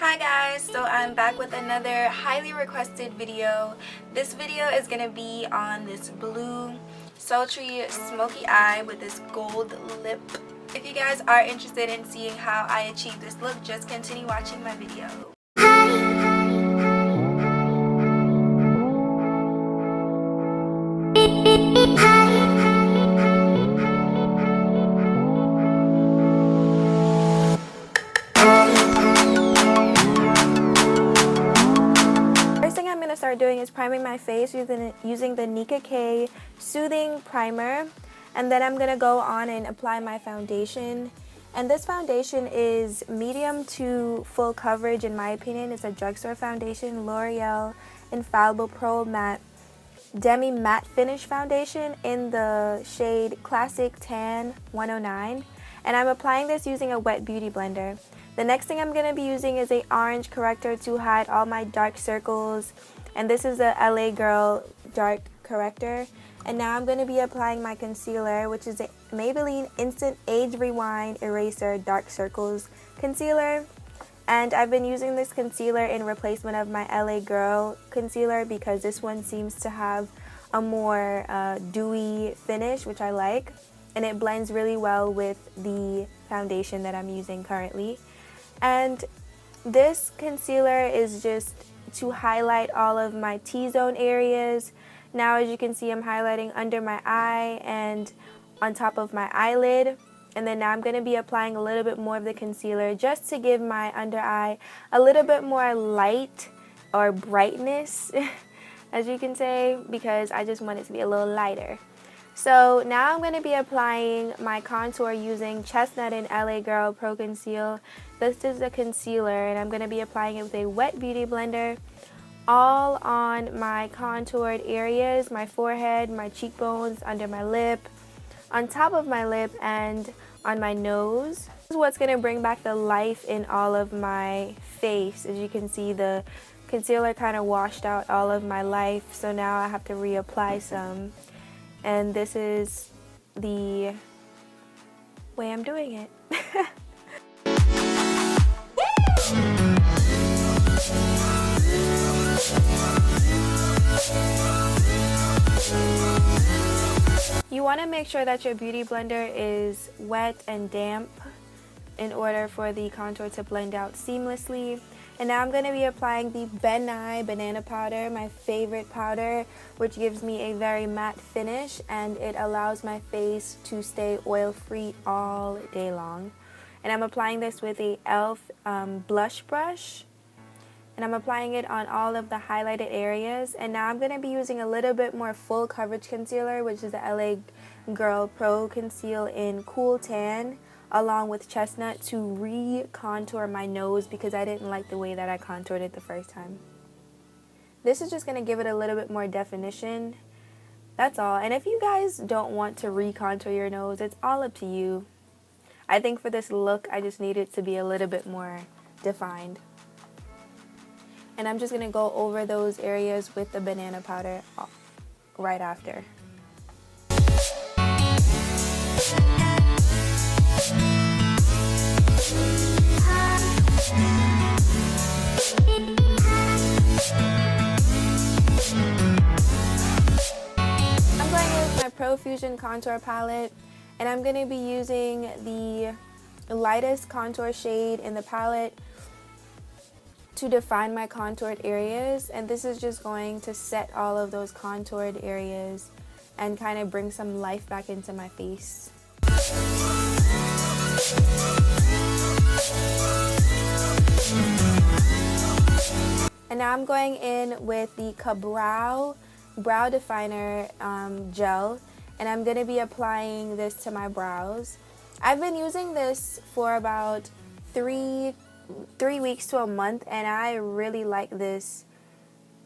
Hi guys, so I'm back with another highly requested video. This video is going to be on this blue sultry smoky eye with this gold lip. If you guys are interested in seeing how I achieve this look, just continue watching my video. Start doing is priming my face using the Nika K Soothing Primer, and then I'm gonna go on and apply my foundation. And this foundation is medium to full coverage in my opinion. It's a drugstore foundation, L'Oreal Infallible Pro Matte Demi Matte Finish Foundation in the shade Classic Tan 109, and I'm applying this using a wet beauty blender. The next thing I'm going to be using is an orange corrector to hide all my dark circles, and this is the LA Girl Dark Corrector. And now I'm going to be applying my concealer, which is a Maybelline Instant Age Rewind Eraser Dark Circles Concealer. And I've been using this concealer in replacement of my LA Girl concealer because this one seems to have a more dewy finish, which I like. And it blends really well with the foundation that I'm using currently. And this concealer is just to highlight all of my T-zone areas. Now as you can see, I'm highlighting under my eye and on top of my eyelid. And then now I'm going to be applying a little bit more of the concealer just to give my under eye a little bit more light or brightness, as you can say, because I just want it to be a little lighter. So now I'm going to be applying my contour using Chestnut and LA Girl Pro Conceal. This is a concealer, and I'm going to be applying it with a wet beauty blender all on my contoured areas, my forehead, my cheekbones, under my lip, on top of my lip, and on my nose. This is what's going to bring back the life in all of my face. As you can see, the concealer kind of washed out all of my life, so now I have to reapply some. And this is the way I'm doing it. You want to make sure that your beauty blender is wet and damp in order for the contour to blend out seamlessly. And now I'm going to be applying the baddie banana powder, my favorite powder, which gives me a very matte finish and it allows my face to stay oil-free all day long. And I'm applying this with a e.l.f. Blush brush. And I'm applying it on all of the highlighted areas. And now I'm going to be using a little bit more full coverage concealer, which is the LA Girl Pro Conceal in Cool Tan, along with Chestnut, to re-contour my nose because I didn't like the way that I contoured it the first time. This is just going to give it a little bit more definition. That's all. And if you guys don't want to re-contour your nose, it's all up to you. I think for this look, I just need it to be a little bit more defined. And I'm just going to go over those areas with the banana powder right after. I'm going with my Profusion contour palette, and I'm going to be using the lightest contour shade in the palette to define my contoured areas. And this is just going to set all of those contoured areas and kind of bring some life back into my face. And now I'm going in with the Ka-Brow Brow Definer Gel, and I'm going to be applying this to my brows. I've been using this for about three weeks to a month, and I really like this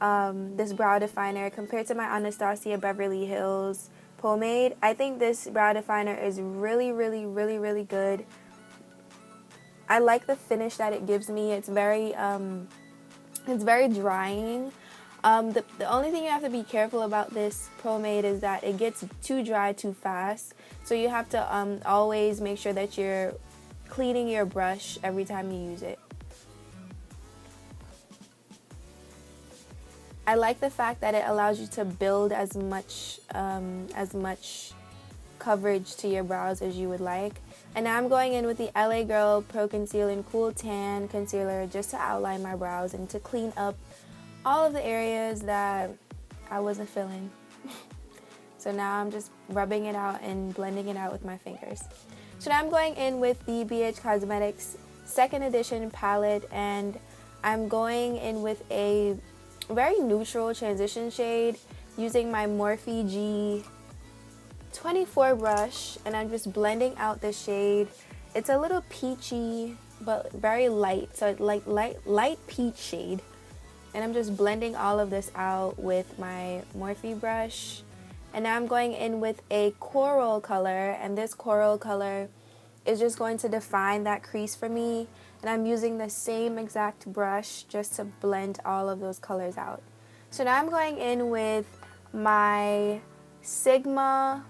this brow definer compared to my Anastasia Beverly Hills pomade. I think this brow definer is really good. I like the finish that it gives me. It's very drying. The only thing you have to be careful about this pomade is that it gets too dry too fast. So you have to always make sure that you're cleaning your brush every time you use it. I like the fact that it allows you to build as much coverage to your brows as you would like. And now I'm going in with the LA Girl Pro Conceal and Cool Tan Concealer just to outline my brows and to clean up all of the areas that I wasn't feeling. So now I'm just rubbing it out and blending it out with my fingers. So now I'm going in with the BH Cosmetics 2nd edition palette, and I'm going in with a very neutral transition shade using my Morphe G24 brush, and I'm just blending out the shade. It's a little peachy but very light, so it's like light peach shade. And I'm just blending all of this out with my Morphe brush. And now I'm going in with a coral color, and this coral color is just going to define that crease for me. And I'm using the same exact brush just to blend all of those colors out. So now I'm going in with my Sigma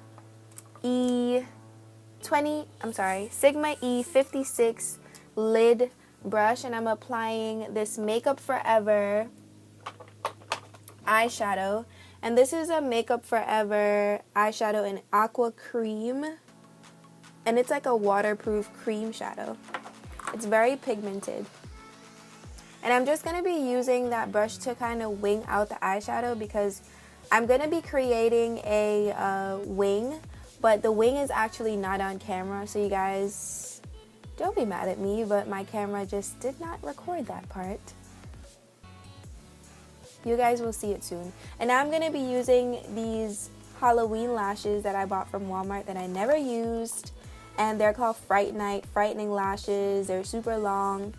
E56 lid brush, and I'm applying this Makeup Forever eyeshadow. And this is a Makeup Forever eyeshadow in Aqua Cream, and it's like a waterproof cream shadow. It's very pigmented. And I'm just going to be using that brush to kind of wing out the eyeshadow, because I'm going to be creating a wing, but the wing is actually not on camera, so you guys don't be mad at me, but my camera just did not record that part. You guys will see it soon. And now I'm going to be using these Halloween lashes that I bought from Walmart that I never used. And they're called Fright Night Frightening Lashes. They're super long,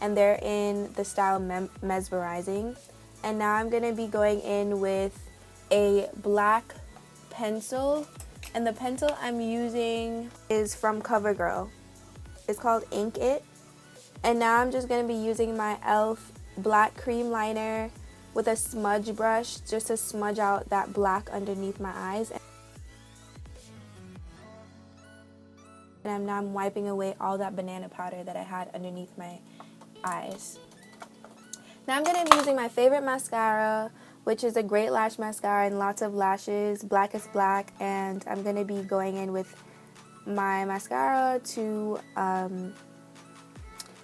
and they're in the style Mesmerizing. And now I'm going to be going in with a black pencil. And the pencil I'm using is from CoverGirl. It's called Ink It. And now I'm just going to be using my e.l.f. black cream liner with a smudge brush just to smudge out that black underneath my eyes. And now I'm wiping away all that banana powder that I had underneath my eyes. Now I'm going to be using my favorite mascara, which is a Great Lash Mascara and lots of lashes, Black is Black, and I'm going to be going in with my mascara to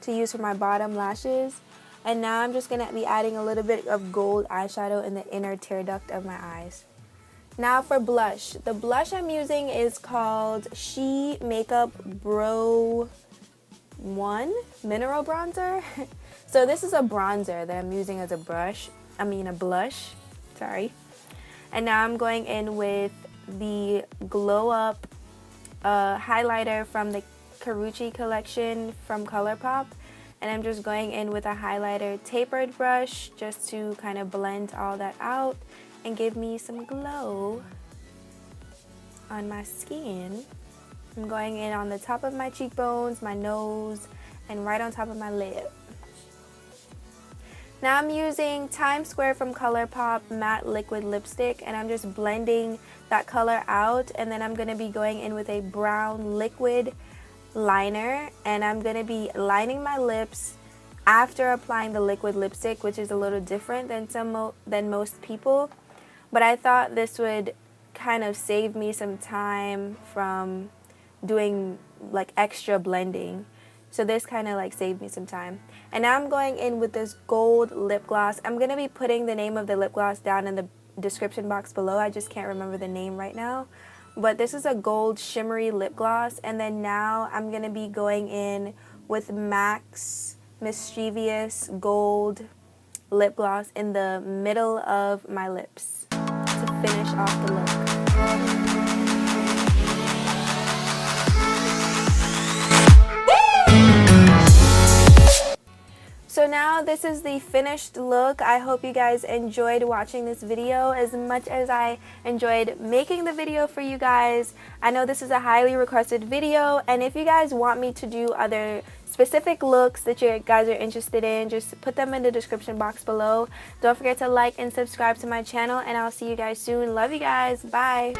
use for my bottom lashes. And now I'm just going to be adding a little bit of gold eyeshadow in the inner tear duct of my eyes. Now for blush. The blush I'm using is called She Makeup Bro 1 Mineral Bronzer. So this is a bronzer that I'm using as a blush. Sorry. And now I'm going in with the Glow Up highlighter from the Karuchi collection from ColourPop. And I'm just going in with a highlighter tapered brush just to kind of blend all that out and give me some glow on my skin. I'm going in on the top of my cheekbones, my nose, and right on top of my lip. Now I'm using Times Square from ColourPop matte liquid lipstick, and I'm just blending that color out, and then I'm going to be going in with a brown liquid liner, and I'm going to be lining my lips after applying the liquid lipstick, which is a little different than most people, but I thought this would kind of save me some time from doing like extra blending. So this kind of like saved me some time. And now I'm going in with this gold lip gloss. I'm going to be putting the name of the lip gloss down in the description box below. I just can't remember the name right now. But this is a gold shimmery lip gloss. And then now I'm going to be going in with MAC's Mischievous Gold lip gloss in the middle of my lips to finish off the look. So now this is the finished look. I hope you guys enjoyed watching this video as much as I enjoyed making the video for you guys. I know this is a highly requested video, and if you guys want me to do other specific looks that you guys are interested in, just put them in the description box below. Don't forget to like and subscribe to my channel, and I'll see you guys soon. Love you guys. Bye.